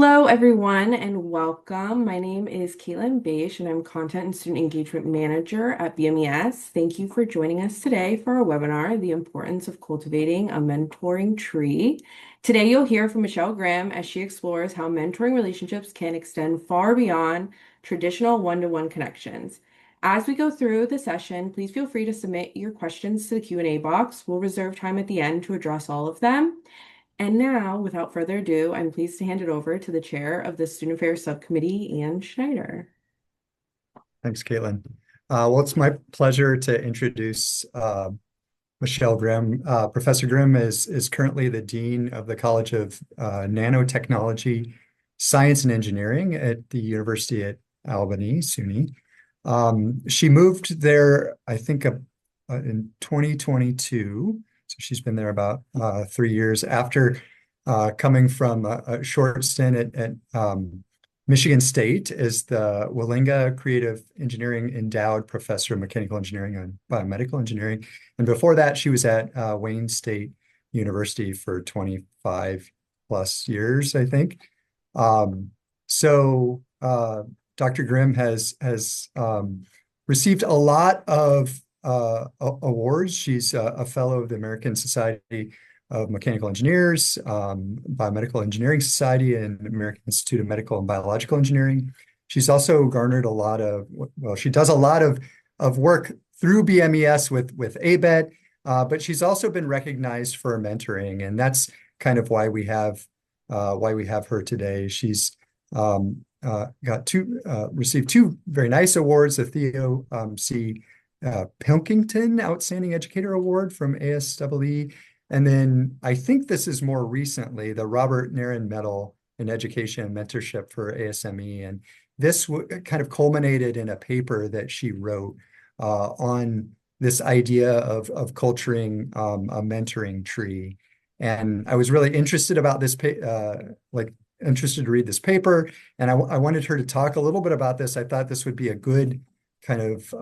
Hello, everyone, and welcome. My name is Caitlin Beisch, and I'm Content and Student Engagement Manager at BMES. Thank you for joining us today for our webinar, The Importance of Cultivating a Mentoring Tree. Today, you'll hear from Michele Grimm as she explores how mentoring relationships can extend far beyond traditional one-to-one connections. As we go through the session, please feel free to submit your questions to the Q&A box. We'll reserve time at the end to address all of them. And now, without further ado, I'm pleased to hand it over to the chair of the Student Affairs Subcommittee, Ann Schneider. Thanks, Caitlin. Well, it's my pleasure to introduce Michele Grimm. Professor Grimm is currently the Dean of the College of Nanotechnology, Science and Engineering at the University at Albany, SUNY. She moved there, I think, in 2022. So she's been there about 3 years after coming from a short stint at Michigan State as the Willinga Creative Engineering Endowed Professor of Mechanical Engineering and Biomedical Engineering. And before that, she was at Wayne State University for 25 plus years, I think. Dr. Grimm has received a lot of awards. She's a fellow of the American Society of Mechanical Engineers, Biomedical Engineering Society, and American Institute of Medical and Biological Engineering. She's also garnered a lot of, well, she does a lot of work through BMES with ABET, but she's also been recognized for mentoring, and that's kind of why we have her today. She's received two very nice awards: the Theo C. Pilkington Outstanding Educator Award from ASEE. And then I think this is more recently the Robert Naran Medal in Education and Mentorship for ASME. And this kind of culminated in a paper that she wrote on this idea of culturing a mentoring tree. And I was really interested about this, interested to read this paper. And I wanted her to talk a little bit about this. I thought this would be a good kind of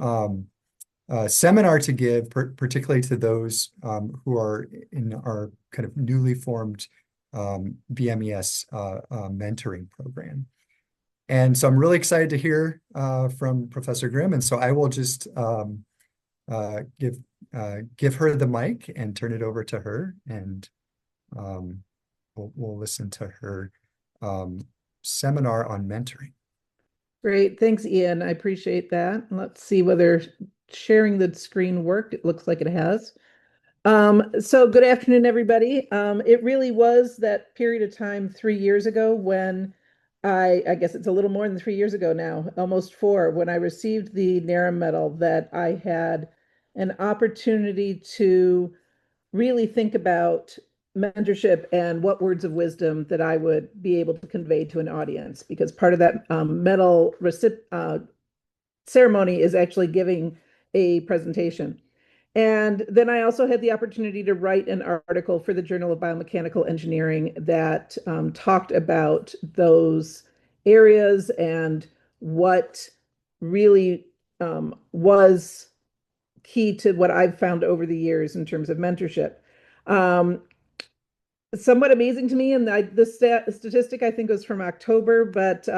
seminar to give, particularly to those who are in our kind of newly formed BMES mentoring program. And so I'm really excited to hear from Professor Grimm. And so I will just give her the mic and turn it over to her, and we'll listen to her seminar on mentoring. Great. Thanks, Ian. I appreciate that. Let's see whether sharing the screen worked. It looks like it has. So good afternoon, everybody. It really was that period of time 3 years ago when I guess it's a little more than 3 years ago now, almost 4, when I received the NARA medal, that I had an opportunity to really think about mentorship and what words of wisdom that I would be able to convey to an audience, because part of that medal ceremony is actually giving a presentation. And then I also had the opportunity to write an article for the Journal of Biomechanical Engineering that talked about those areas and what really was key to what I've found over the years in terms of mentorship. Somewhat amazing to me, and the statistic I think was from October, but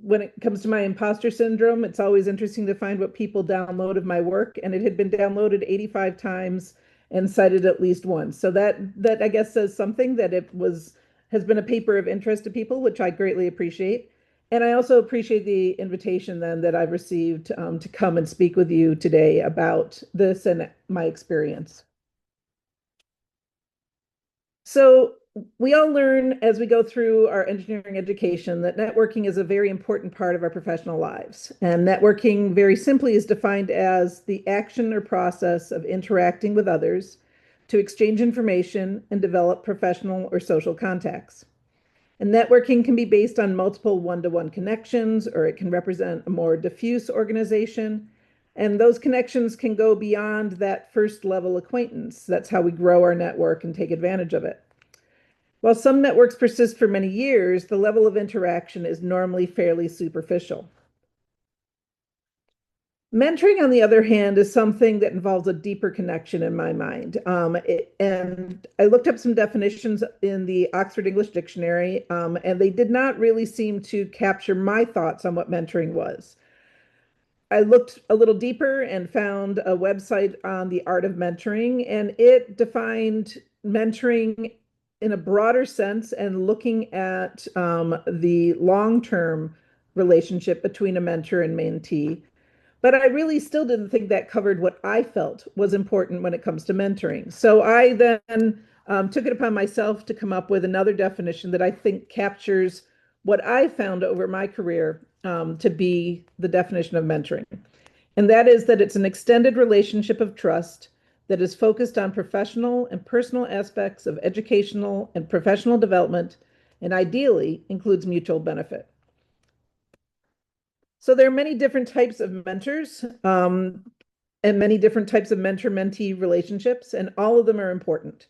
when it comes to my imposter syndrome, it's always interesting to find what people download of my work, and it had been downloaded 85 times and cited at least once. So that I guess says something, that has been a paper of interest to people, which I greatly appreciate. And I also appreciate the invitation then that I've received to come and speak with you today about this and my experience. So we all learn as we go through our engineering education that networking is a very important part of our professional lives. And networking, very simply, is defined as the action or process of interacting with others to exchange information and develop professional or social contacts. And networking can be based on multiple one-to-one connections, or it can represent a more diffuse organization. And those connections can go beyond that first level acquaintance. That's how we grow our network and take advantage of it. While some networks persist for many years, the level of interaction is normally fairly superficial. Mentoring, on the other hand, is something that involves a deeper connection in my mind. And I looked up some definitions in the Oxford English Dictionary, and they did not really seem to capture my thoughts on what mentoring was. I looked a little deeper and found a website on the art of mentoring, and it defined mentoring in a broader sense and looking at the long-term relationship between a mentor and mentee. But I really still didn't think that covered what I felt was important when it comes to mentoring. So I then took it upon myself to come up with another definition that I think captures what I found over my career to be the definition of mentoring. And that is that it's an extended relationship of trust that is focused on professional and personal aspects of educational and professional development, and ideally includes mutual benefit. So there are many different types of mentors and many different types of mentor-mentee relationships, and all of them are important.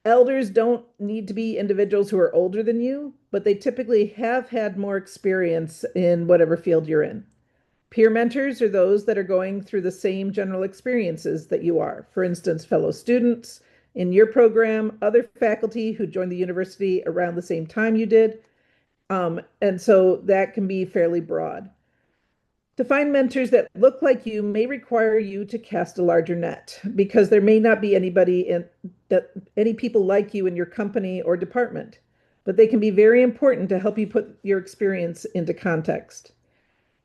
Elders don't need to be individuals who are older than you, but they typically have had more experience in whatever field you're in. Peer mentors are those that are going through the same general experiences that you are. For instance, fellow students in your program, other faculty who joined the university around the same time you did. And so that can be fairly broad. To find mentors that look like you may require you to cast a larger net because there may not be any people like you in your company or department, but they can be very important to help you put your experience into context.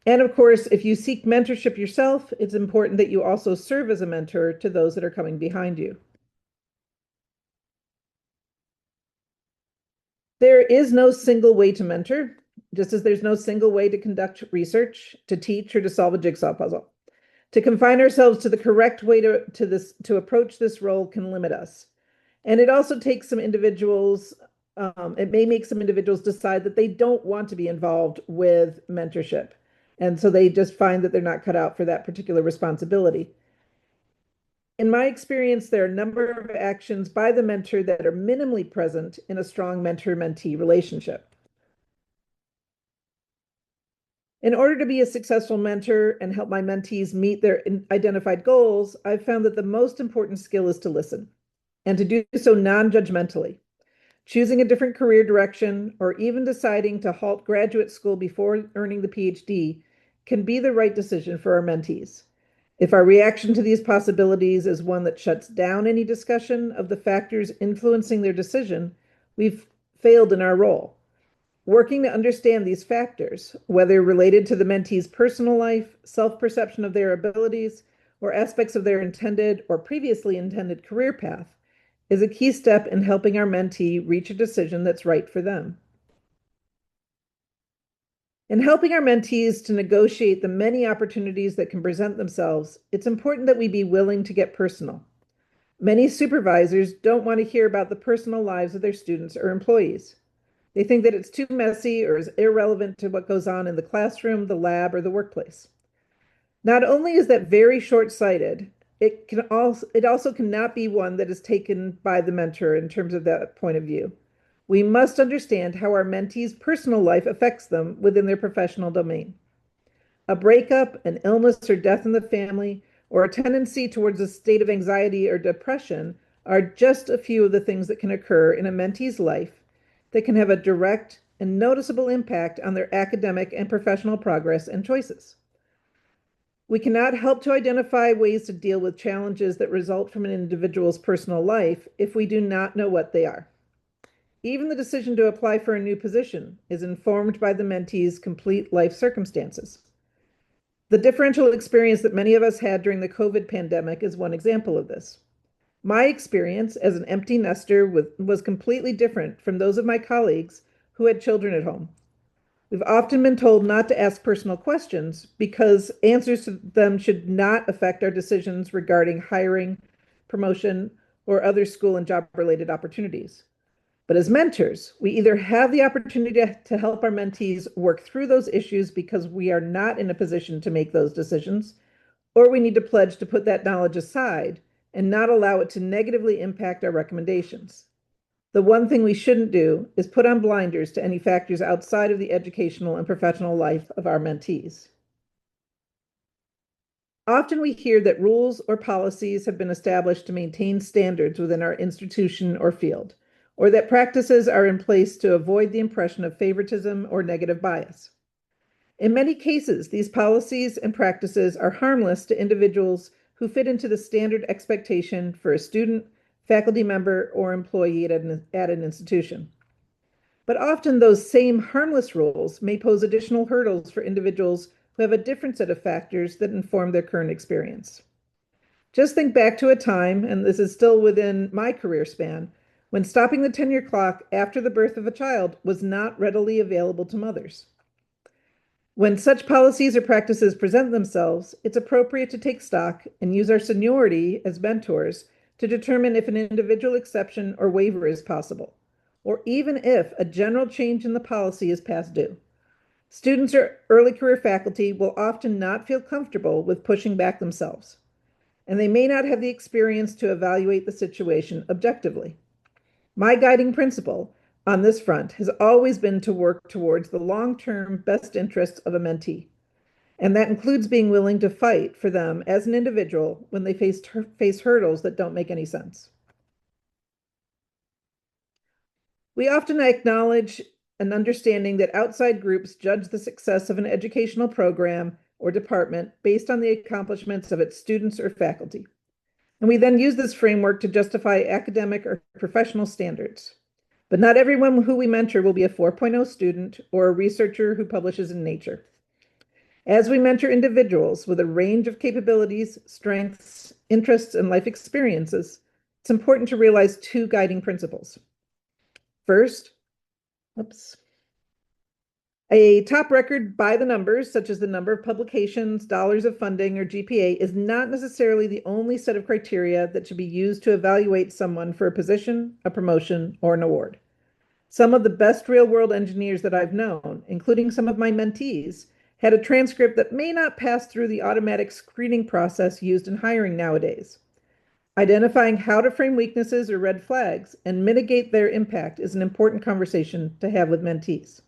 And of course, if you seek mentorship yourself, it's important that you also serve as a mentor to those that are coming behind you. There is no single way to mentor, just as there's no single way to conduct research, to teach, or to solve a jigsaw puzzle. To confine ourselves to the correct way to approach this role can limit us. And it also takes some individuals, it may make some individuals decide that they don't want to be involved with mentorship. And so they just find that they're not cut out for that particular responsibility. In my experience, there are a number of actions by the mentor that are minimally present in a strong mentor-mentee relationship. In order to be a successful mentor and help my mentees meet their identified goals, I've found that the most important skill is to listen and to do so non-judgmentally. Choosing a different career direction or even deciding to halt graduate school before earning the PhD can be the right decision for our mentees. If our reaction to these possibilities is one that shuts down any discussion of the factors influencing their decision, we've failed in our role. Working to understand these factors, whether related to the mentee's personal life, self-perception of their abilities, or aspects of their intended or previously intended career path, is a key step in helping our mentee reach a decision that's right for them. In helping our mentees to negotiate the many opportunities that can present themselves, it's important that we be willing to get personal. Many supervisors don't want to hear about the personal lives of their students or employees. They think that it's too messy or is irrelevant to what goes on in the classroom, the lab, or the workplace. Not only is that very short-sighted, it also cannot be one that is taken by the mentor in terms of that point of view. We must understand how our mentee's personal life affects them within their professional domain. A breakup, an illness or death in the family, or a tendency towards a state of anxiety or depression are just a few of the things that can occur in a mentee's life that can have a direct and noticeable impact on their academic and professional progress and choices. We cannot help to identify ways to deal with challenges that result from an individual's personal life if we do not know what they are. Even the decision to apply for a new position is informed by the mentee's complete life circumstances. The differential experience that many of us had during the COVID pandemic is one example of this. My experience as an empty nester was completely different from those of my colleagues who had children at home. We've often been told not to ask personal questions because answers to them should not affect our decisions regarding hiring, promotion, or other school and job-related opportunities. But as mentors, we either have the opportunity to help our mentees work through those issues because we are not in a position to make those decisions, or we need to pledge to put that knowledge aside and not allow it to negatively impact our recommendations. The one thing we shouldn't do is put on blinders to any factors outside of the educational and professional life of our mentees. Often we hear that rules or policies have been established to maintain standards within our institution or field, or that practices are in place to avoid the impression of favoritism or negative bias. In many cases, these policies and practices are harmless to individuals who fit into the standard expectation for a student, faculty member, or employee at an institution. But often those same harmless rules may pose additional hurdles for individuals who have a different set of factors that inform their current experience. Just think back to a time, and this is still within my career span, when stopping the tenure clock after the birth of a child was not readily available to mothers. When such policies or practices present themselves, it's appropriate to take stock and use our seniority as mentors to determine if an individual exception or waiver is possible, or even if a general change in the policy is past due. Students or early career faculty will often not feel comfortable with pushing back themselves, and they may not have the experience to evaluate the situation objectively. My guiding principle on this front has always been to work towards the long-term best interests of a mentee, and that includes being willing to fight for them as an individual when they face hurdles that don't make any sense. We often acknowledge an understanding that outside groups judge the success of an educational program or department based on the accomplishments of its students or faculty. And we then use this framework to justify academic or professional standards. But not everyone who we mentor will be a 4.0 student or a researcher who publishes in Nature. As we mentor individuals with a range of capabilities, strengths, interests, and life experiences, it's important to realize two guiding principles. First, a top record by the numbers, such as the number of publications, dollars of funding, or GPA, is not necessarily the only set of criteria that should be used to evaluate someone for a position, a promotion, or an award. Some of the best real-world engineers that I've known, including some of my mentees, had a transcript that may not pass through the automatic screening process used in hiring nowadays. Identifying how to frame weaknesses or red flags and mitigate their impact is an important conversation to have with mentees.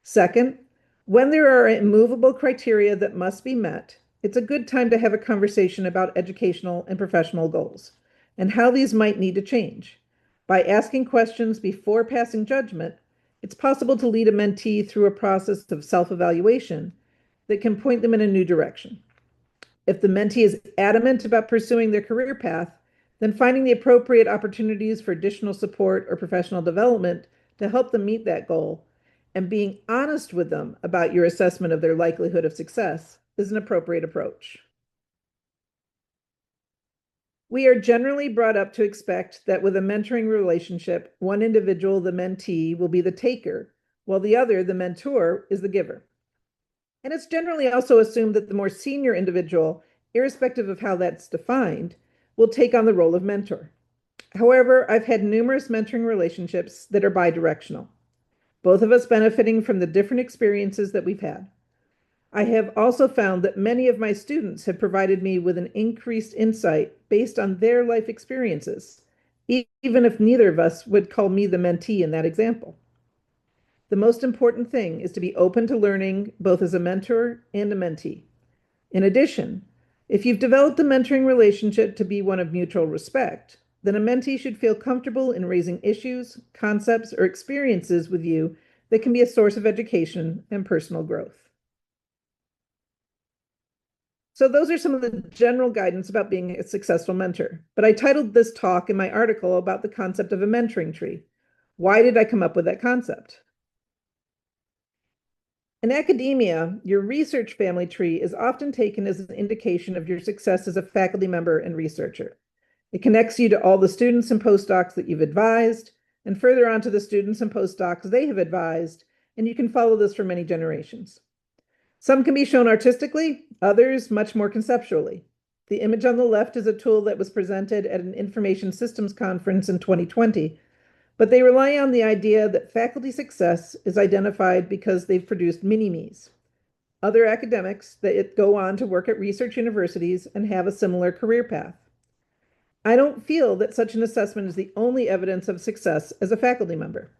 Second, when there are immovable criteria that must be met, it's a good time to have a conversation about educational and professional goals and how these might need to change. By asking questions before passing judgment, it's possible to lead a mentee through a process of self-evaluation that can point them in a new direction. If the mentee is adamant about pursuing their career path, then finding the appropriate opportunities for additional support or professional development to help them meet that goal and being honest with them about your assessment of their likelihood of success is an appropriate approach. We are generally brought up to expect that with a mentoring relationship, one individual, the mentee, will be the taker, while the other, the mentor, is the giver. And it's generally also assumed that the more senior individual, irrespective of how that's defined, will take on the role of mentor. However, I've had numerous mentoring relationships that are bidirectional, both of us benefiting from the different experiences that we've had. I have also found that many of my students have provided me with an increased insight based on their life experiences, even if neither of us would call me the mentee in that example. The most important thing is to be open to learning both as a mentor and a mentee. In addition, if you've developed a mentoring relationship to be one of mutual respect, then a mentee should feel comfortable in raising issues, concepts, or experiences with you that can be a source of education and personal growth. So those are some of the general guidance about being a successful mentor. But I titled this talk in my article about the concept of a mentoring tree. Why did I come up with that concept? In academia, your research family tree is often taken as an indication of your success as a faculty member and researcher. It connects you to all the students and postdocs that you've advised, and further on to the students and postdocs they have advised, and you can follow this for many generations. Some can be shown artistically, others much more conceptually. The image on the left is a tool that was presented at an information systems conference in 2020, but they rely on the idea that faculty success is identified because they've produced mini-me's, other academics that go on to work at research universities and have a similar career path. I don't feel that such an assessment is the only evidence of success as a faculty member.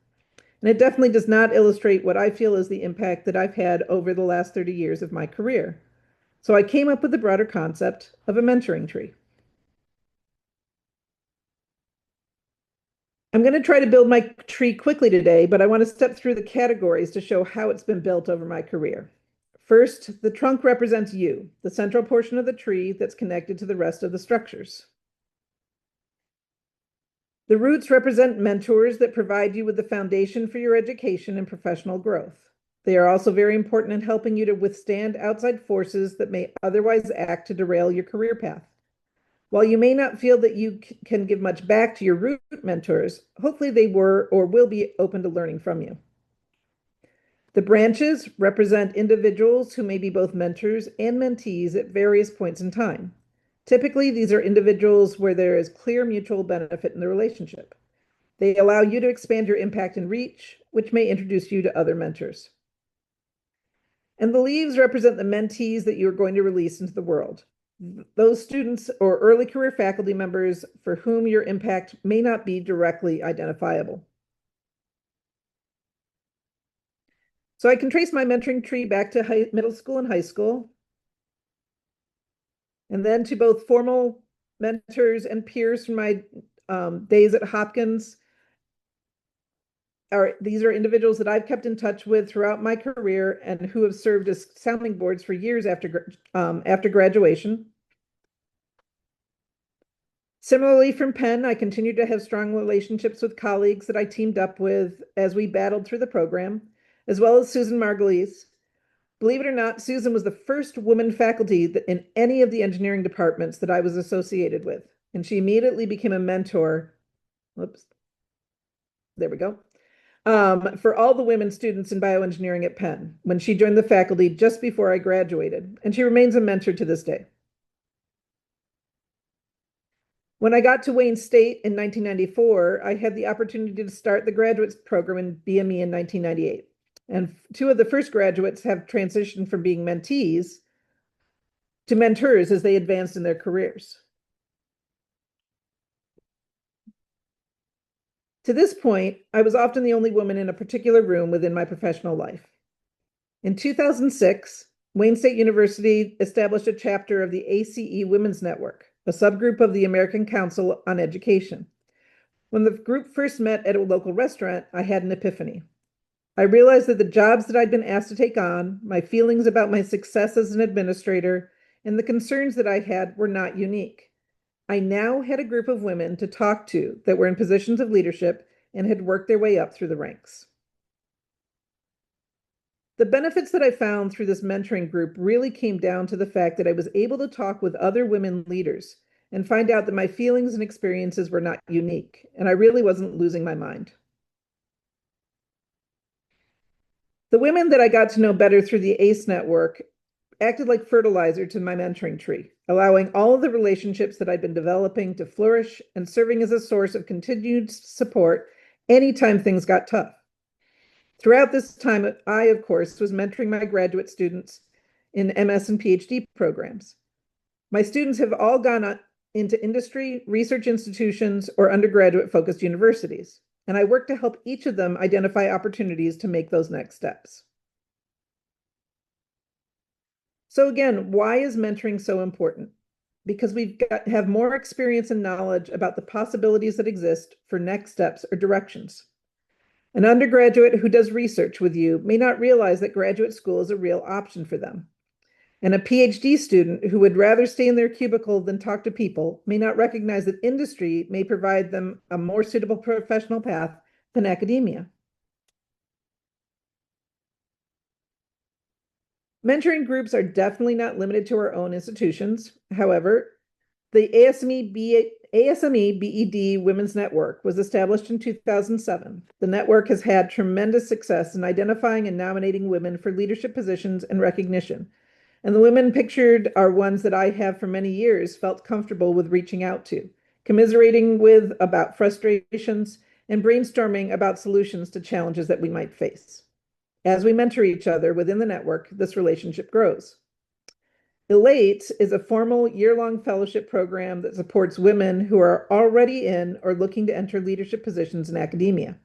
And it definitely does not illustrate what I feel is the impact that I've had over the last 30 years of my career. So I came up with the broader concept of a mentoring tree. I'm going to try to build my tree quickly today, but I want to step through the categories to show how it's been built over my career. First, the trunk represents you, the central portion of the tree that's connected to the rest of the structures. The roots represent mentors that provide you with the foundation for your education and professional growth. They are also very important in helping you to withstand outside forces that may otherwise act to derail your career path. While you may not feel that you can give much back to your root mentors, hopefully they were or will be open to learning from you. The branches represent individuals who may be both mentors and mentees at various points in time. Typically, these are individuals where there is clear mutual benefit in the relationship. They allow you to expand your impact and reach, which may introduce you to other mentors. And the leaves represent the mentees that you are going to release into the world. Those students or early career faculty members for whom your impact may not be directly identifiable. So I can trace my mentoring tree back to middle school and high school, and then to both formal mentors and peers from my days at Hopkins. These are individuals that I've kept in touch with throughout my career and who have served as sounding boards for years after graduation. Similarly, from Penn, I continue to have strong relationships with colleagues that I teamed up with as we battled through the program, as well as Susan Margulies. Believe it or not, Susan was the first woman faculty in any of the engineering departments that I was associated with, and she immediately became a mentor. Whoops. There we go. For all the women students in bioengineering at Penn when she joined the faculty just before I graduated, and she remains a mentor to this day. When I got to Wayne State in 1994, I had the opportunity to start the graduate program in BME in 1998. And two of the first graduates have transitioned from being mentees to mentors as they advanced in their careers. To this point, I was often the only woman in a particular room within my professional life. In 2006, Wayne State University established a chapter of the ACE Women's Network, a subgroup of the American Council on Education. When the group first met at a local restaurant, I had an epiphany. I realized that the jobs that I'd been asked to take on, my feelings about my success as an administrator, and the concerns that I had were not unique. I now had a group of women to talk to that were in positions of leadership and had worked their way up through the ranks. The benefits that I found through this mentoring group really came down to the fact that I was able to talk with other women leaders and find out that my feelings and experiences were not unique, and I really wasn't losing my mind. The women that I got to know better through the ACE network acted like fertilizer to my mentoring tree, allowing all of the relationships that I'd been developing to flourish and serving as a source of continued support anytime things got tough. Throughout this time, I, of course, was mentoring my graduate students in MS and PhD programs. My students have all gone into industry, research institutions, or undergraduate-focused universities, and I work to help each of them identify opportunities to make those next steps. So again, why is mentoring so important? Because have more experience and knowledge about the possibilities that exist for next steps or directions. An undergraduate who does research with you may not realize that graduate school is a real option for them. And a PhD student who would rather stay in their cubicle than talk to people may not recognize that industry may provide them a more suitable professional path than academia. Mentoring groups are definitely not limited to our own institutions. However, the ASME BED Women's Network was established in 2007. The network has had tremendous success in identifying and nominating women for leadership positions and recognition. And the women pictured are ones that I have for many years felt comfortable with reaching out to, commiserating with about frustrations, and brainstorming about solutions to challenges that we might face. As we mentor each other within the network, this relationship grows. Elate is a formal year-long fellowship program that supports women who are already in or looking to enter leadership positions in academia.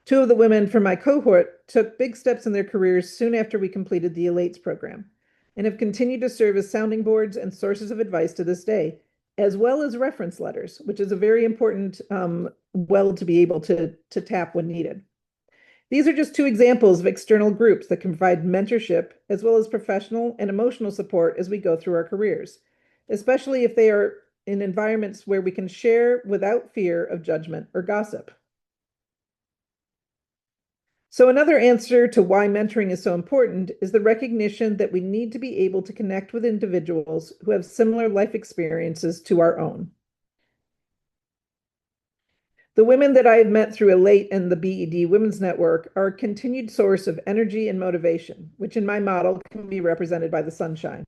Two of the women from my cohort took big steps in their careers soon after we completed the Elates program. and have continued to serve as sounding boards and sources of advice to this day, as well as reference letters, which is a very important well to be able to tap when needed. These are just two examples of external groups that can provide mentorship as well as professional and emotional support as we go through our careers, especially if they are in environments where we can share without fear of judgment or gossip. So another answer to why mentoring is so important is the recognition that we need to be able to connect with individuals who have similar life experiences to our own. The women that I have met through Elate and the BED Women's Network are a continued source of energy and motivation, which in my model can be represented by the sunshine.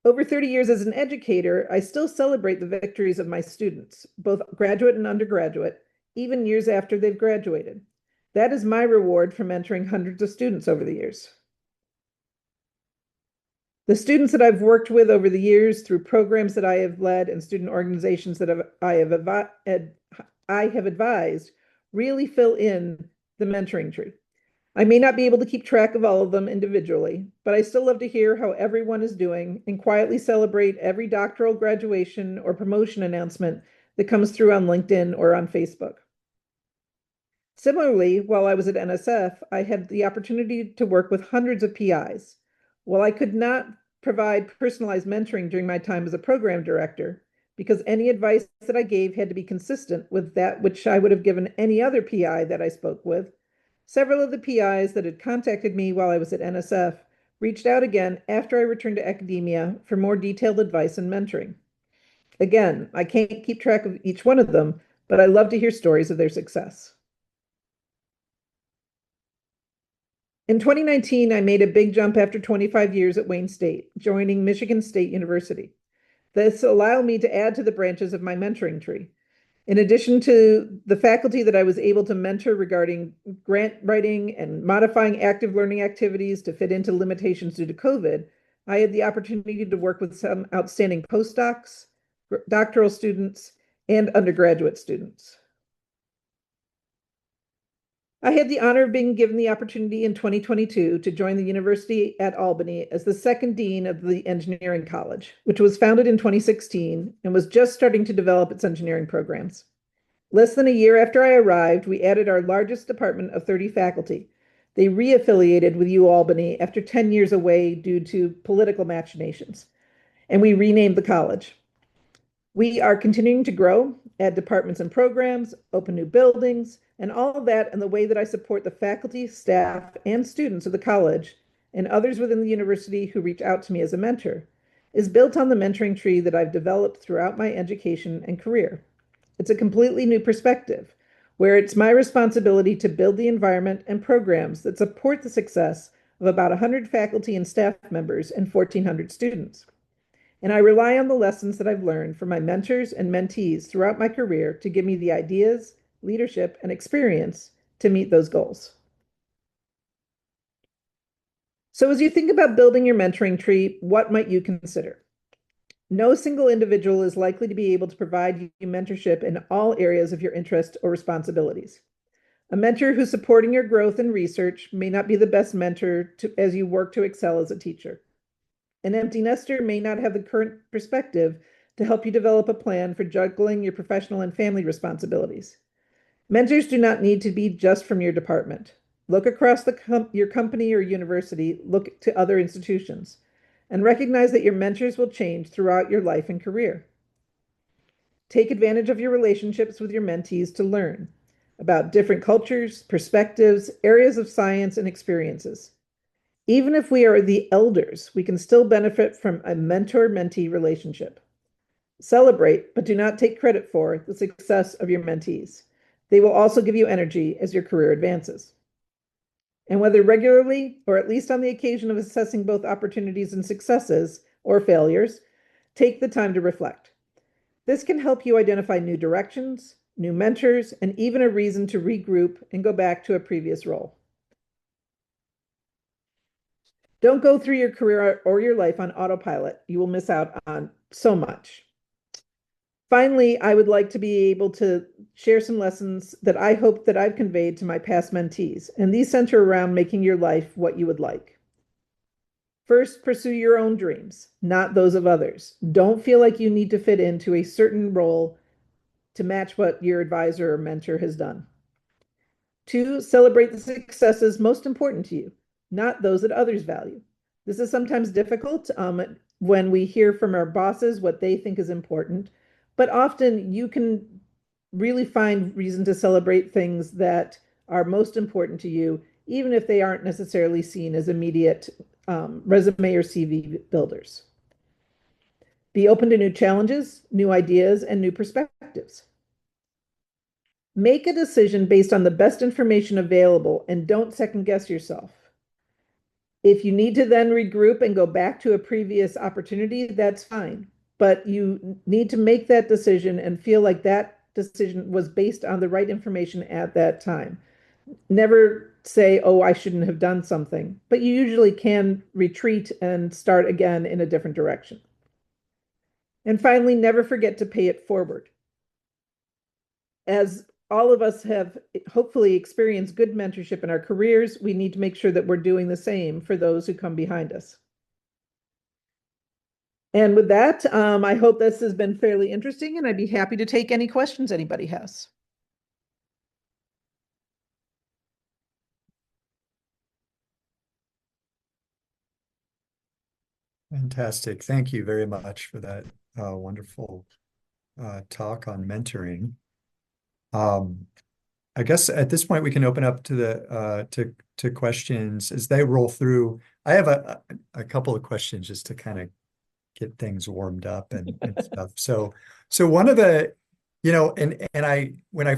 Over 30 years as an educator, I still celebrate the victories of my students, both graduate and undergraduate, even years after they've graduated. That is my reward for mentoring hundreds of students over the years. The students that I've worked with over the years through programs that I have led and student organizations that I have advised really fill in the mentoring tree. I may not be able to keep track of all of them individually, but I still love to hear how everyone is doing and quietly celebrate every doctoral graduation or promotion announcement that comes through on LinkedIn or on Facebook. Similarly, while I was at NSF, I had the opportunity to work with hundreds of PIs. While I could not provide personalized mentoring during my time as a program director, because any advice that I gave had to be consistent with that which I would have given any other PI that I spoke with, several of the PIs that had contacted me while I was at NSF reached out again after I returned to academia for more detailed advice and mentoring. Again, I can't keep track of each one of them, but I love to hear stories of their success. In 2019, I made a big jump after 25 years at Wayne State, joining Michigan State University. This allowed me to add to the branches of my mentoring tree. In addition to the faculty that I was able to mentor regarding grant writing and modifying active learning activities to fit into limitations due to COVID, I had the opportunity to work with some outstanding postdocs, doctoral students, and undergraduate students. I had the honor of being given the opportunity in 2022 to join the University at Albany as the second dean of the Engineering College, which was founded in 2016 and was just starting to develop its engineering programs. Less than a year after I arrived, we added our largest department of 30 faculty. They re-affiliated with UAlbany after 10 years away due to political machinations, and we renamed the college. We are continuing to grow, add departments and programs, open new buildings, and all of that in the way that I support the faculty, staff, and students of the college and others within the university who reach out to me as a mentor is built on the mentoring tree that I've developed throughout my education and career. It's a completely new perspective where it's my responsibility to build the environment and programs that support the success of about 100 faculty and staff members and 1,400 students. And I rely on the lessons that I've learned from my mentors and mentees throughout my career to give me the ideas, leadership, and experience to meet those goals. So as you think about building your mentoring tree, what might you consider? No single individual is likely to be able to provide you mentorship in all areas of your interest or responsibilities. A mentor who's supporting your growth and research may not be the best mentor as you work to excel as a teacher. An empty nester may not have the current perspective to help you develop a plan for juggling your professional and family responsibilities. Mentors do not need to be just from your department. Look across your company or university, look to other institutions, and recognize that your mentors will change throughout your life and career. Take advantage of your relationships with your mentees to learn about different cultures, perspectives, areas of science, and experiences. Even if we are the elders, we can still benefit from a mentor-mentee relationship. Celebrate, but do not take credit for the success of your mentees. They will also give you energy as your career advances. And whether regularly or at least on the occasion of assessing both opportunities and successes or failures, take the time to reflect. This can help you identify new directions, new mentors, and even a reason to regroup and go back to a previous role. Don't go through your career or your life on autopilot. You will miss out on so much. Finally, I would like to be able to share some lessons that I hope that I've conveyed to my past mentees, and these center around making your life what you would like. First, pursue your own dreams, not those of others. Don't feel like you need to fit into a certain role to match what your advisor or mentor has done. Two, celebrate the successes most important to you, not those that others value. This is sometimes difficult when we hear from our bosses what they think is important, but often you can really find reason to celebrate things that are most important to you, even if they aren't necessarily seen as immediate resume or CV builders. Be open to new challenges, new ideas, and new perspectives. Make a decision based on the best information available and don't second guess yourself. If you need to then regroup and go back to a previous opportunity, that's fine. But you need to make that decision and feel like that decision was based on the right information at that time. Never say, oh, I shouldn't have done something, but you usually can retreat and start again in a different direction. And finally, never forget to pay it forward. As all of us have hopefully experienced good mentorship in our careers, we need to make sure that we're doing the same for those who come behind us. And with that, I hope this has been fairly interesting, and I'd be happy to take any questions anybody has. Fantastic. Thank you very much for that wonderful talk on mentoring. I guess at this point we can open up to the to questions as they roll through. I have a couple of questions just to kind of get things warmed up and stuff. So one of the, and I when I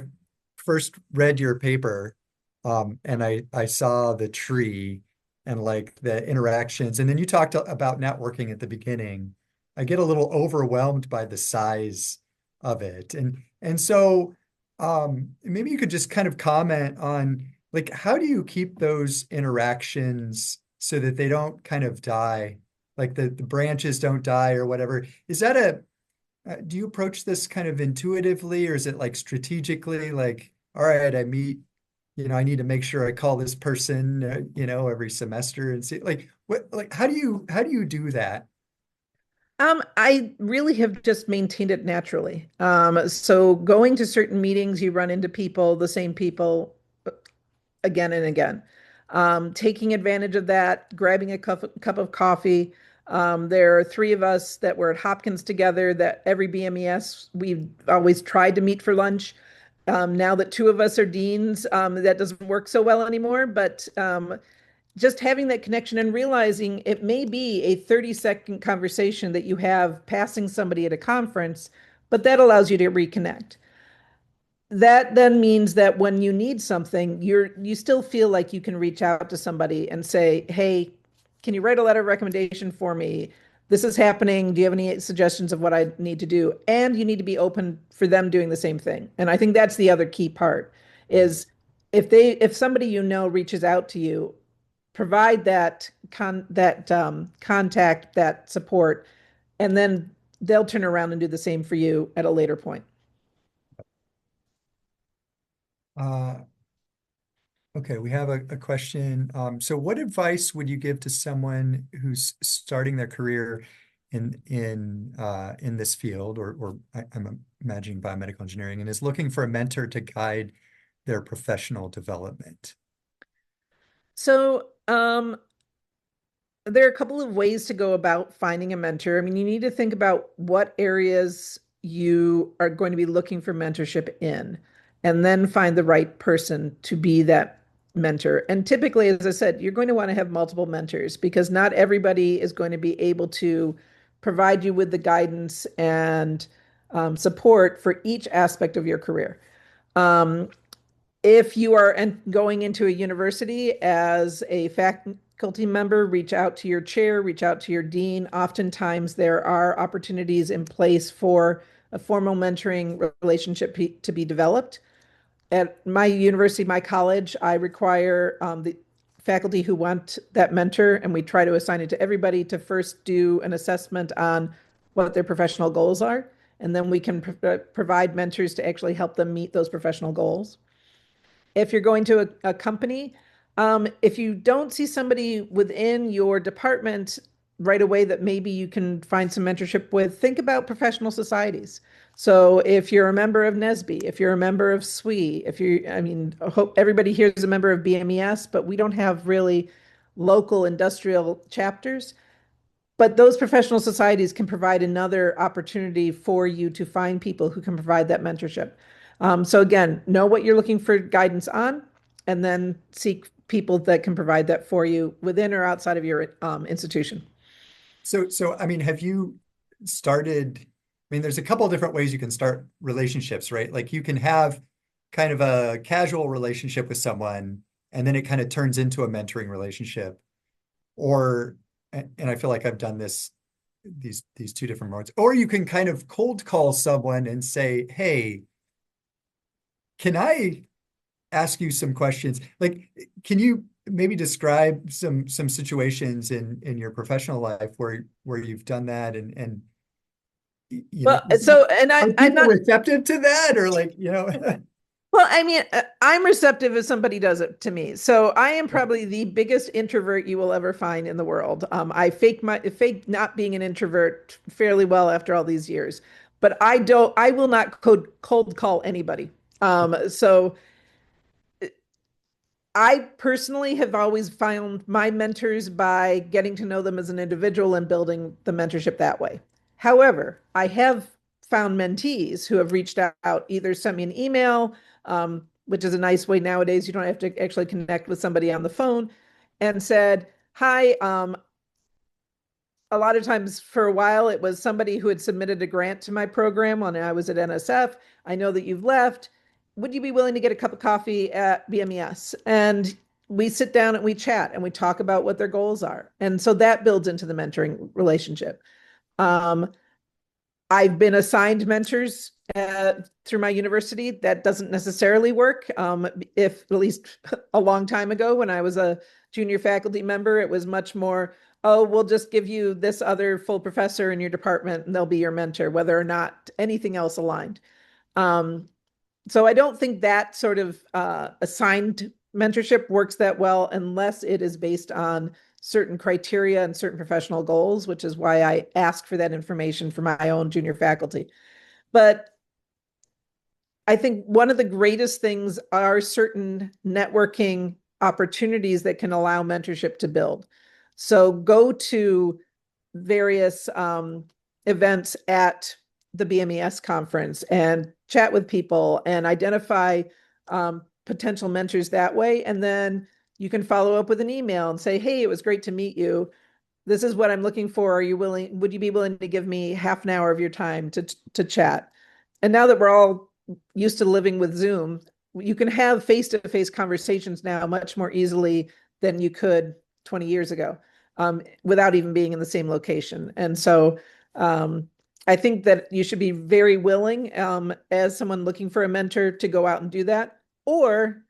first read your paper, and I saw the tree and like the interactions, and then you talked about networking at the beginning. I get a little overwhelmed by the size of it, and so maybe you could just kind of comment on like how do you keep those interactions so that they don't kind of die, like the branches don't die or whatever. Is that do you approach this kind of intuitively or is it like strategically like, all right, I meet, I need to make sure I call this person, every semester and see like what, like how do you do that? I really have just maintained it naturally. So going to certain meetings, you run into people, the same people again and again. Taking advantage of that, grabbing a cup of coffee. There are three of us that were at Hopkins together that every BMES we've always tried to meet for lunch. Now that two of us are deans, that doesn't work so well anymore, but just having that connection and realizing it may be a 30-second conversation that you have passing somebody at a conference, but that allows you to reconnect. That then means that when you need something, you still feel like you can reach out to somebody and say, "Hey, can you write a letter of recommendation for me? This is happening. Do you have any suggestions of what I need to do?" And you need to be open for them doing the same thing. And I think that's the other key part is if somebody reaches out to you, provide that contact, that support, and then they'll turn around and do the same for you at a later point. Uh, okay, we have a question. So what advice would you give to someone who's starting their career in this field, or I'm imagining biomedical engineering, and is looking for a mentor to guide their professional development? So, there are a couple of ways to go about finding a mentor. I mean, you need to think about what areas you are going to be looking for mentorship in, and then find the right person to be that mentor. And typically, as I said, you're going to want to have multiple mentors because not everybody is going to be able to provide you with the guidance and support for each aspect of your career. Um, if you are going into a university as a faculty member, reach out to your chair, reach out to your dean. Oftentimes, there are opportunities in place for a formal mentoring relationship to be developed. At my university, my college, I require the faculty who want that mentor, and we try to assign it to everybody to first do an assessment on what their professional goals are. and then we can provide mentors to actually help them meet those professional goals. If you're going to a company, if you don't see somebody within your department right away that maybe you can find some mentorship with, think about professional societies. So if you're a member of NSBE, if you're a member of SWE, if you, I mean, I hope everybody here is a member of BMES, but we don't have really local industrial chapters. But those professional societies can provide another opportunity for you to find people who can provide that mentorship. So again, know what you're looking for guidance on, and then seek people that can provide that for you within or outside of your institution. So I mean, have you started? I mean, there's a couple of different ways you can start relationships, right? Like you can have kind of a casual relationship with someone, and then it kind of turns into a mentoring relationship. Or, and I feel like I've done this, these two different modes. Or you can kind of cold call someone and say, "Hey, can I ask you some questions? Like, can you maybe describe some situations in your professional life where you've done that and you know, Well, so, and are I'm people not, receptive to that or like, well, I mean, I'm receptive if somebody does it to me. So I am probably the biggest introvert you will ever find in the world. I fake not being an introvert fairly well after all these years, but I will not cold call anybody. So I personally have always found my mentors by getting to know them as an individual and building the mentorship that way. However, I have found mentees who have reached out, either sent me an email, which is a nice way nowadays. You don't have to actually connect with somebody on the phone, and said, "Hi, a lot of times for a while it was somebody who had submitted a grant to my program when I was at NSF. I know that you've left. Would you be willing to get a cup of coffee at BMES?" And we sit down and we chat and we talk about what their goals are. And so that builds into the mentoring relationship. Um, I've been assigned mentors through my university. That doesn't necessarily work. If at least a long time ago, when I was a junior faculty member, it was much more, oh, we'll just give you this other full professor in your department and they'll be your mentor, whether or not anything else aligned. So I don't think that sort of assigned mentorship works that well unless it is based on certain criteria and certain professional goals, which is why I ask for that information for my own junior faculty. But I think one of the greatest things are certain networking opportunities that can allow mentorship to build. So go to various events at the BMES conference and chat with people and identify potential mentors that way. And then you can follow up with an email and say, "Hey, it was great to meet you. This is what I'm looking for. Would you be willing to give me half an hour of your time to chat?" And now that we're all used to living with Zoom, you can have face-to-face conversations now much more easily than you could 20 years ago, without even being in the same location. And so I think that you should be very willing, as someone looking for a mentor, to go out and do that, or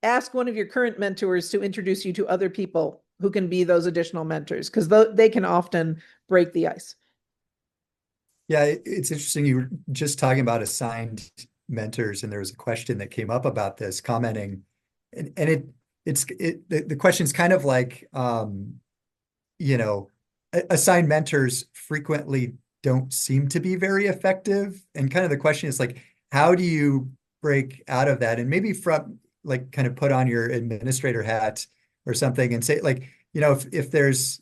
ask one of your current mentors to introduce you to other people who can be those additional mentors, because they can often break the ice. yeah, it's interesting. You were just talking about assigned mentors, and there was a question that came up about this, commenting, and the question's kind of like, you know, assigned mentors frequently don't seem to be very effective. And kind of the question is like, how do you break out of that? And maybe from like kind of put on your administrator hat or something and say like, if there's,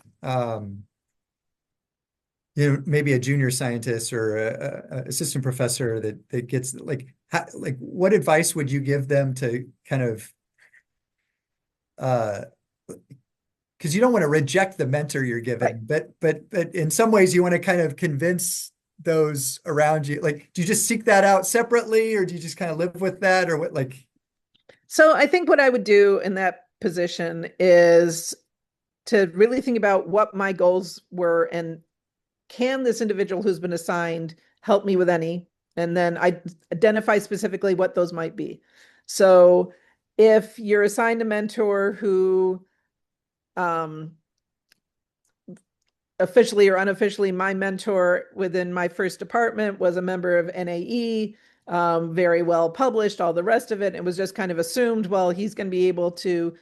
maybe a junior scientist or a assistant professor that gets like, like what advice would you give them to kind of, because you don't want to reject the mentor you're Right. given, but in some ways you want to kind of convince those around you. Like, do you just seek that out separately, or do you just kind of live with that, or what? Like, So I think what I would do in that position is to really think about what my goals were, and can this individual who's been assigned help me with any? And then I identify specifically what those might be. So if you're assigned a mentor who officially or unofficially, my mentor within my first department was a member of NAE, very well published, all the rest of it. It was just kind of assumed, well, he's going to be able to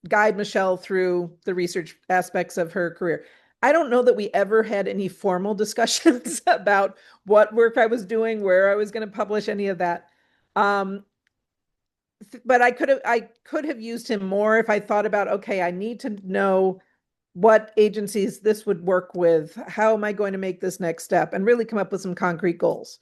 guide Michele through the research aspects of her career. I don't know that we ever had any formal discussions about what work I was doing, where I was going to publish, any of that. But I could have used him more if I thought about, okay, I need to know what agencies this would work with. How am I going to make this next step? And really come up with some concrete goals.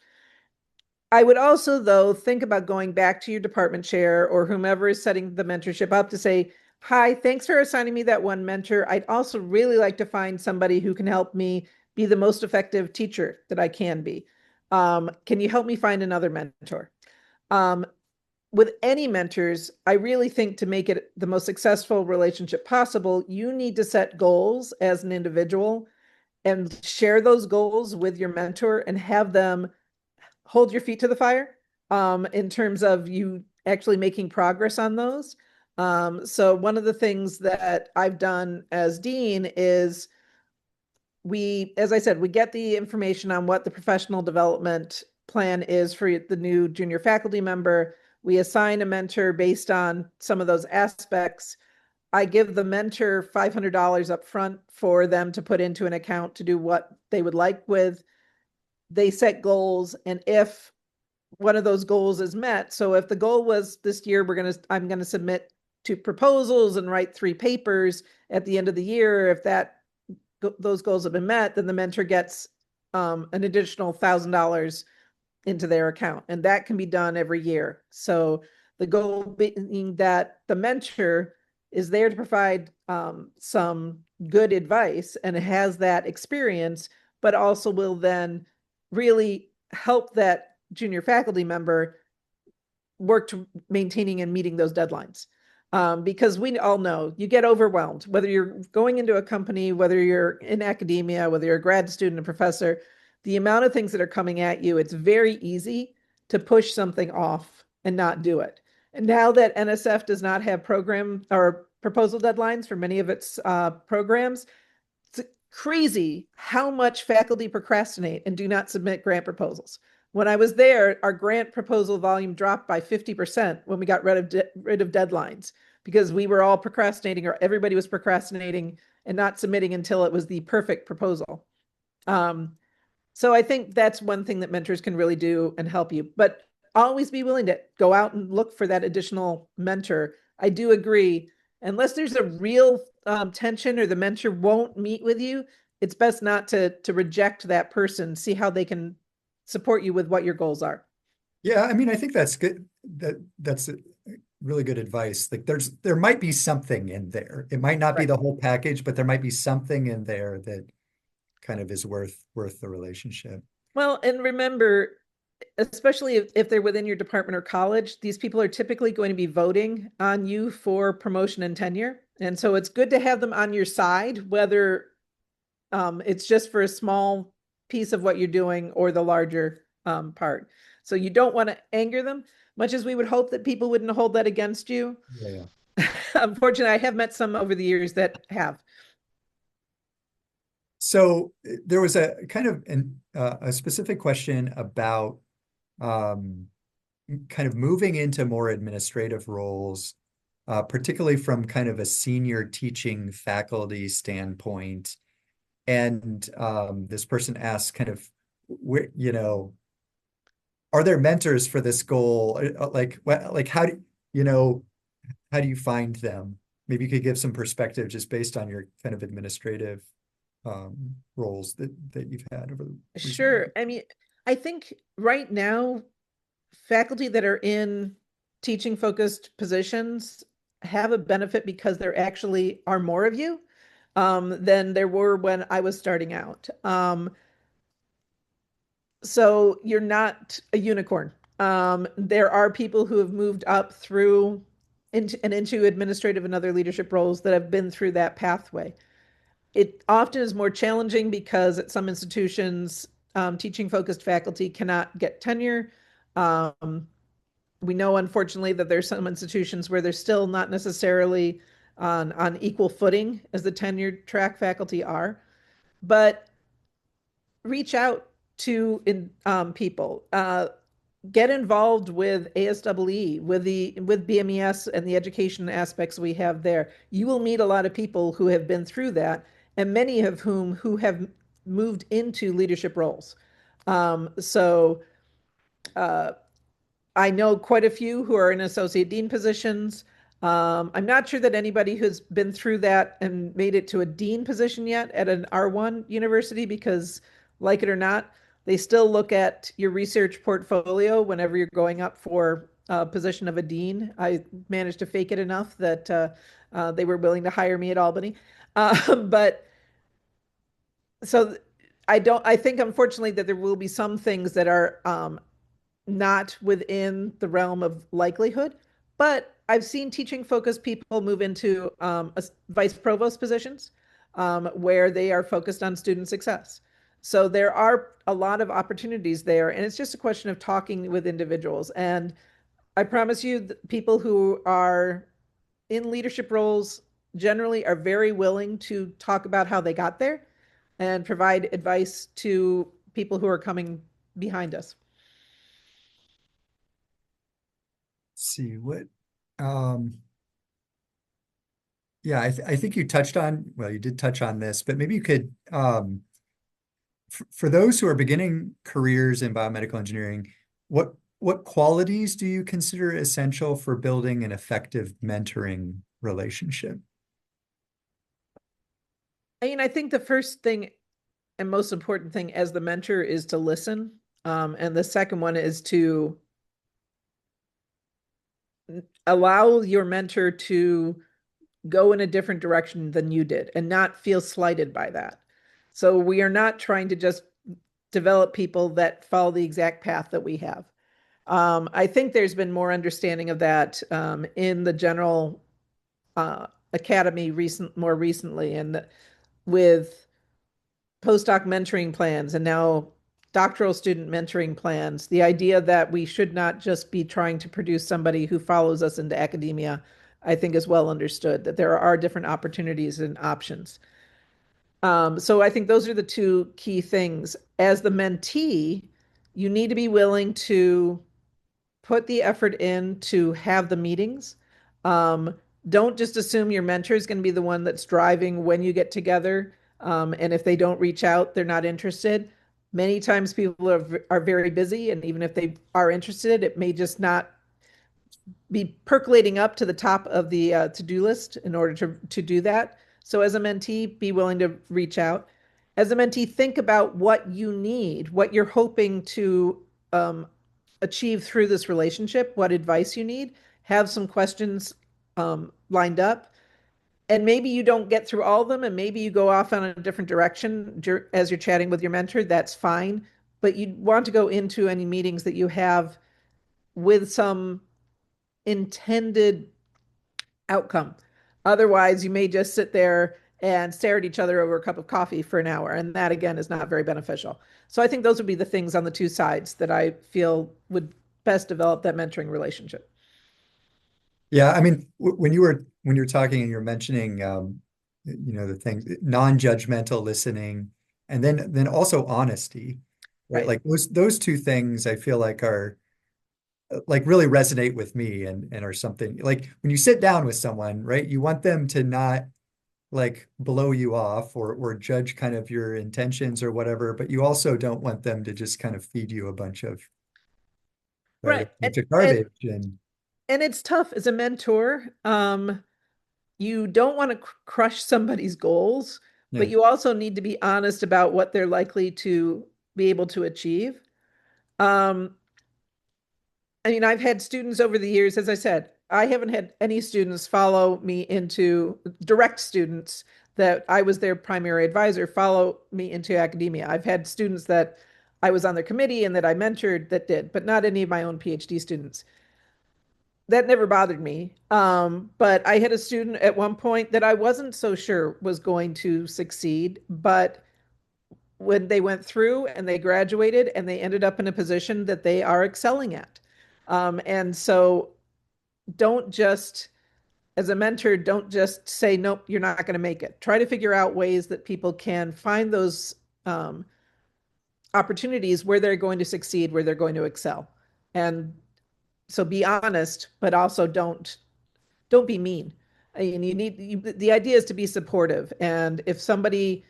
I would also, though, think about going back to your department chair or whomever is setting the mentorship up to say, hi, thanks for assigning me that one mentor. I'd also really like to find somebody who can help me be the most effective teacher that I can be. Can you help me find another mentor? Um, with any mentors, I really think to make it the most successful relationship possible, you need to set goals as an individual and share those goals with your mentor and have them hold your feet to the fire in terms of you actually making progress on those. So one of the things that I've done as dean is as I said, we get the information on what the professional development plan is for the new junior faculty member. We assign a mentor based on some of those aspects. I give the mentor $500 up front for them to put into an account to do what they would like with. They set goals, and if one of those goals is met, so if the goal was this year I'm going to submit 2 proposals and write 3 papers at the end of the year, if those goals have been met, then the mentor gets an additional $1,000 into their account, and that can be done every year. So the goal being that the mentor is there to provide some good advice and has that experience, but also will then really help that junior faculty member work to maintaining and meeting those deadlines. Because we all know you get overwhelmed, whether you're going into a company, whether you're in academia, whether you're a grad student, a professor, the amount of things that are coming at you, it's very easy to push something off and not do it. And now that NSF does not have program or proposal deadlines for many of its programs, it's crazy how much faculty procrastinate and do not submit grant proposals. When I was there, our grant proposal volume dropped by 50% when we got rid of deadlines because we were all procrastinating, or everybody was procrastinating and not submitting until it was the perfect proposal. So I think that's one thing that mentors can really do and help you, but always be willing to go out and look for that additional mentor. I do agree, unless there's a real tension or the mentor won't meet with you, it's best not to reject that person. See how they can support you with what your goals are. Yeah, I mean, I think that's good. That's really good advice. Like there might be something in there. It might not be Right. the whole package, but there might be something in there that kind of is worth the relationship. Well, and remember, especially if they're within your department or college, these people are typically going to be voting on you for promotion and tenure. And so it's good to have them on your side, whether it's just for a small piece of what you're doing or the larger part. So you don't want to anger them, much as we would hope that people wouldn't hold that against you. Yeah. Unfortunately, I have met some over the years that have. So there was a kind of a specific question about kind of moving into more administrative roles, particularly from kind of a senior teaching faculty standpoint. And this person asks kind of, where, are there mentors for this goal? Like how do you find them? Maybe you could give some perspective just based on your kind of administrative roles that you've had over the recent Sure. years. I mean, I think right now, faculty that are in teaching focused positions have a benefit because there actually are more of you than there were when I was starting out. So you're not a unicorn. There are people who have moved up through into administrative and other leadership roles that have been through that pathway. It often is more challenging because at some institutions, teaching focused faculty cannot get tenure. We know, unfortunately, that there's some institutions where they're still not necessarily on equal footing as the tenured track faculty are. but reach out to people. Get involved with ASEE, with BMES and the education aspects we have there. You will meet a lot of people who have been through that, and many of whom who have moved into leadership roles. So uh, I know quite a few who are in associate dean positions. I'm not sure that anybody who's been through that and made it to a dean position yet at an R1 university, because, like it or not, they still look at your research portfolio whenever you're going up for a position of a dean. I managed to fake it enough that they were willing to hire me at Albany. But so I think, unfortunately, that there will be some things that are not within the realm of likelihood, but I've seen teaching focused people move into vice provost positions where they are focused on student success. So there are a lot of opportunities there, and it's just a question of talking with individuals. And I promise you, people who are in leadership roles generally are very willing to talk about how they got there and provide advice to people who are coming behind us. See what, um, yeah, I think you touched on, well, you did touch on this, but maybe you could, for those who are beginning careers in biomedical engineering, what qualities do you consider essential for building an effective mentoring relationship? I mean, I think the first thing and most important thing as the mentor is to listen. And the second one is to allow your mentor to go in a different direction than you did and not feel slighted by that. So we are not trying to just develop people that follow the exact path that we have. I think there's been more understanding of that in the general academy more recently, and with postdoc mentoring plans and now doctoral student mentoring plans, the idea that we should not just be trying to produce somebody who follows us into academia, I think is well understood, that there are different opportunities and options. So I think those are the two key things. As the mentee, you need to be willing to put the effort in to have the meetings. Um, don't just assume your mentor is going to be the one that's driving when you get together. And if they don't reach out, they're not interested. Many times people are very busy, and even if they are interested, it may just not be percolating up to the top of the to-do list in order to do that. So as a mentee, be willing to reach out. As a mentee, think about what you need, what you're hoping to achieve through this relationship, what advice you need, have some questions lined up. And maybe you don't get through all of them, and maybe you go off on a different direction as you're chatting with your mentor. That's fine. But you want to go into any meetings that you have with some intended outcome. Otherwise, you may just sit there and stare at each other over a cup of coffee for an hour. And that, again, is not very beneficial. So I think those would be the things on the two sides that I feel would best develop that mentoring relationship. Yeah, I mean, when you were talking and you're mentioning, the things, non-judgmental listening, and then also honesty, right? Right. Like those two things I feel like are like really resonate with me and are something like when you sit down with someone, right? You want them to not like blow you off or judge kind of your intentions or whatever, but you also don't want them to just kind of feed you a bunch of right, a Right. bunch of And garbage and and it's tough as a mentor. You don't want to crush somebody's goals, yeah. but you also need to be honest about what they're likely to be able to achieve. Um, I mean, I've had students over the years, as I said, I haven't had any students follow me into direct students that I was their primary advisor follow me into academia. I've had students that I was on their committee and that I mentored that did, but not any of my own PhD students. That never bothered me. But I had a student at one point that I wasn't so sure was going to succeed, but when they went through and they graduated and they ended up in a position that they are excelling at. And so don't just as a mentor, don't just say, nope, you're not going to make it. Try to figure out ways that people can find those opportunities where they're going to succeed, where they're going to excel. And so be honest, but also don't be mean. And the idea is to be supportive. And if somebody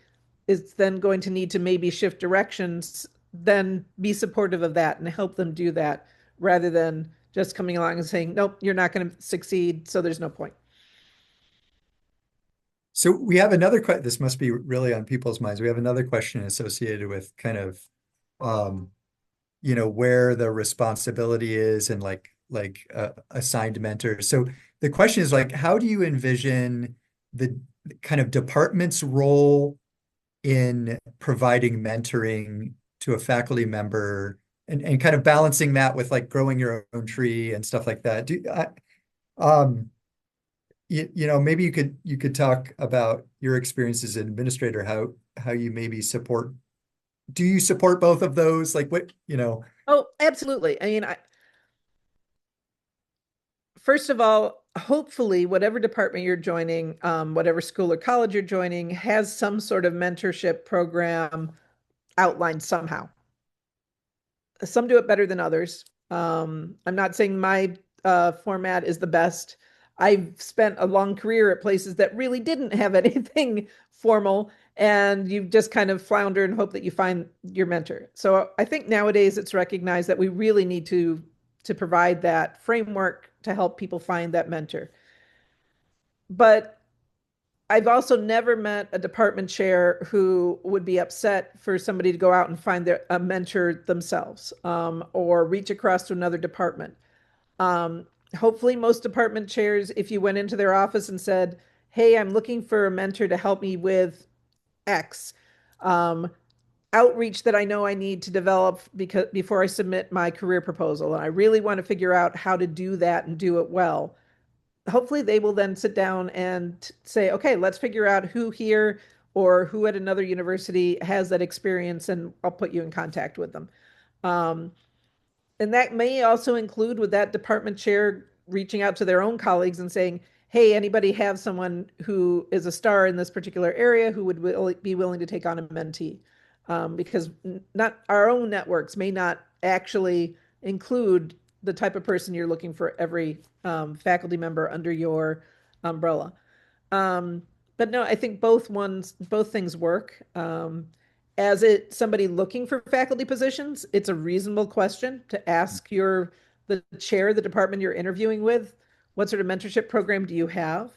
is then going to need to maybe shift directions, then be supportive of that and help them do that rather than just coming along and saying, nope, you're not going to succeed, so there's no point. So we have another question. This must be really on people's minds. We have another question associated with kind of, um, where the responsibility is and assigned mentors. So the question is like, how do you envision the kind of department's role in providing mentoring to a faculty member and kind of balancing that with like growing your own tree and stuff like that? Um, maybe you could talk about your experience as an administrator, how you maybe support. Do you support both of those? Like what? Oh, absolutely. I mean, first of all, hopefully, whatever department you're joining, whatever school or college you're joining, has some sort of mentorship program outlined somehow. Some do it better than others. I'm not saying my format is the best. I've spent a long career at places that really didn't have anything formal, and you just kind of flounder and hope that you find your mentor. So I think nowadays it's recognized that we really need to provide that framework to help people find that mentor. But I've also never met a department chair who would be upset for somebody to go out and find a mentor themselves, or reach across to another department. Um, Hopefully, most department chairs, if you went into their office and said, "Hey, I'm looking for a mentor to help me with X outreach that I know I need to develop because before I submit my career proposal, and I really want to figure out how to do that and do it well." Hopefully they will then sit down and say, okay, let's figure out who here or who at another university has that experience, and I'll put you in contact with them. Um, and that may also include with that department chair reaching out to their own colleagues and saying, hey, anybody have someone who is a star in this particular area who would be willing to take on a mentee? Because not our own networks may not actually include the type of person you're looking for every faculty member under your umbrella. Um, but no, I think both things work. As somebody looking for faculty positions, it's a reasonable question to ask the chair of the department you're interviewing with, what sort of mentorship program do you have?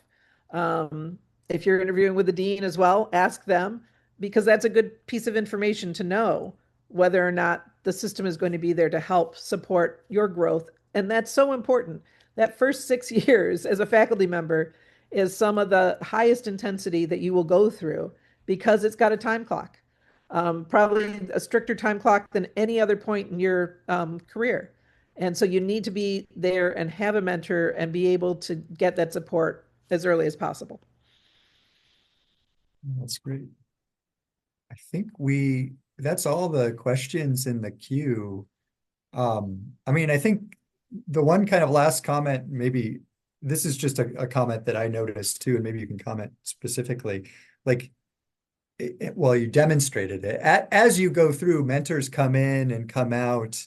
Um, if you're interviewing with the dean as well, ask them, because that's a good piece of information to know whether or not the system is going to be there to help support your growth. And that's so important. That first 6 years as a faculty member is some of the highest intensity that you will go through because it's got a time clock, probably a stricter time clock than any other point in your career. And so you need to be there and have a mentor and be able to get that support as early as possible. That's great. I think that's all the questions in the queue. I mean, I think the one kind of last comment, maybe this is just a comment that I noticed too, and maybe you can comment specifically. Like, well, you demonstrated it. As you go through, mentors come in and come out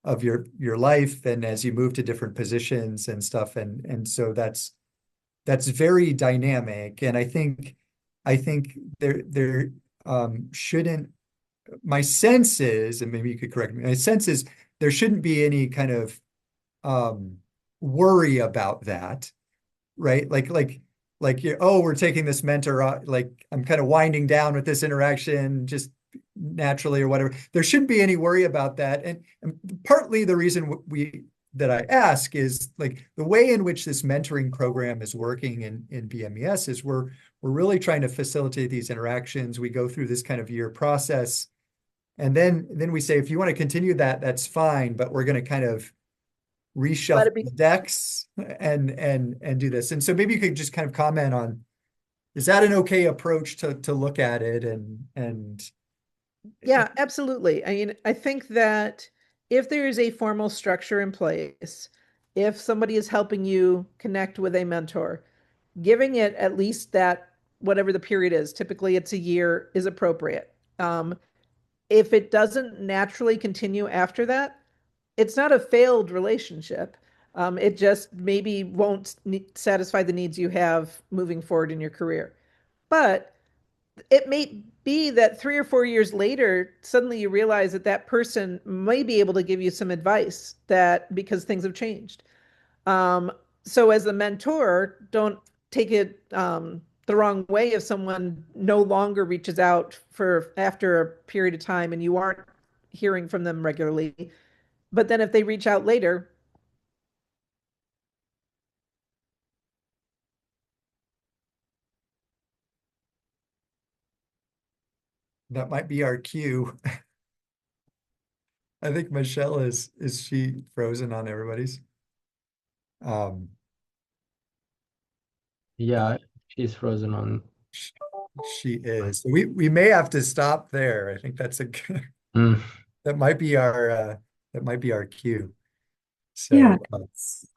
of your life, and as you move to different positions and stuff, and so that's very dynamic. And I think there shouldn't, my sense is, and maybe you could correct me, my sense is there shouldn't be any kind of worry about that, right? Like oh, we're taking this mentor, like I'm kind of winding down with this interaction just naturally or whatever. There shouldn't be any worry about that. And partly the reason that I ask is like the way in which this mentoring program is working in BMES is we're really trying to facilitate these interactions. We go through this kind of year process. And then we say, if you want to continue that, that's fine, but we're going to kind of reshuffle the decks and do this. And so maybe you could just kind of comment on, is that an okay approach to look at it? And Yeah, absolutely. I mean, I think that if there is a formal structure in place if somebody is helping you connect with a mentor, giving it at least that whatever the period is, typically it's a year, is appropriate. If it doesn't naturally continue after that, it's not a failed relationship. It just maybe won't satisfy the needs you have moving forward in your career. But it may be that 3 or 4 years later, suddenly you realize that that person may be able to give you some advice that because things have changed. Um, so as a mentor, don't take it the wrong way if someone no longer reaches out for after a period of time and you aren't hearing from them regularly. But then if they reach out later, That might be our cue. I think Michelle is she frozen on everybody's? Um, Yeah, she's frozen on. sh- she is. We may have to stop there. I think that's a good, Mm. that might be our cue. Yeah, So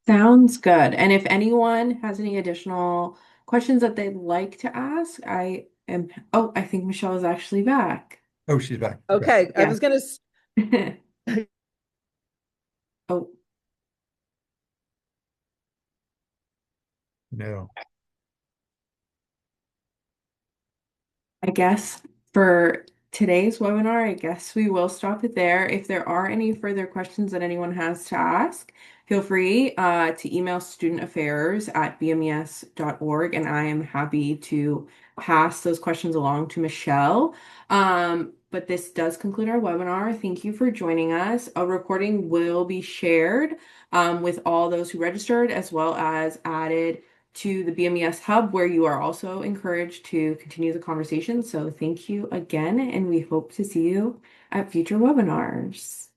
sounds good. And if anyone has any additional questions that they'd like to ask, oh, I think Michelle is actually back. oh, she's back. Okay. okay, I Yeah. was gonna Oh, No. I guess for today's webinar, I guess we will stop it there. If there are any further questions that anyone has to ask, feel free to email studentaffairs@bmes.org, and I am happy to pass those questions along to Michelle. But this does conclude our webinar. Thank you for joining us. A recording will be shared with all those who registered, as well as added to the BMES Hub, where you are also encouraged to continue the conversation. So thank you again, and we hope to see you at future webinars.